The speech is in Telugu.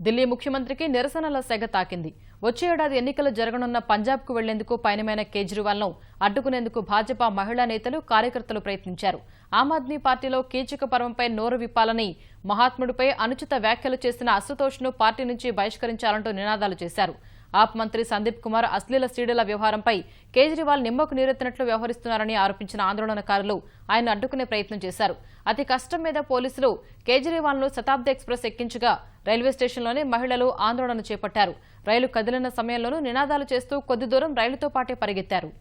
ఢిల్లీ ముఖ్యమంత్రికి నిరసనల సెగ తాకింది. వచ్చే ఏడాది ఎన్నికలు జరగనున్న పంజాబ్కు వెళ్లేందుకు పయనమైన కేజ్రీవాల్ను అడ్డుకునేందుకు భాజపా మహిళా నేతలు కార్యకర్తలు ప్రయత్నించారు. ఆమ్ ఆద్మీ పార్టీలో కీచక పర్వంపై నోరు విప్పాలని, మహాత్ముడిపై అనుచిత వ్యాఖ్యలు చేసిన అశుతోష్ను పార్టీ నుంచి బహిష్కరించాలంటూ నినాదాలు చేశారు. ఆప్ మంత్రి సందీప్ కుమార్ అశ్లీల సీడీల వ్యవహారంపై కేజ్రీవాల్ నిమ్మకు నీరెత్తినట్లు వ్యవహరిస్తున్నారని ఆరోపించిన ఆందోళనకారులు ఆయన అడ్డుకునే ప్రయత్నం చేశారు. అతి కష్టం మీద పోలీసులు కేజ్రీవాల్ను శతాబ్ది ఎక్స్ప్రెస్ ఎక్కించగా రైల్వే స్టేషన్లోనే మహిళలు ఆందోళన చేపట్టారు. రైలు కదిలిన సమయంలోనూ నినాదాలు చేస్తూ కొద్ది దూరం రైలుతో పాటే పరిగెత్తారు.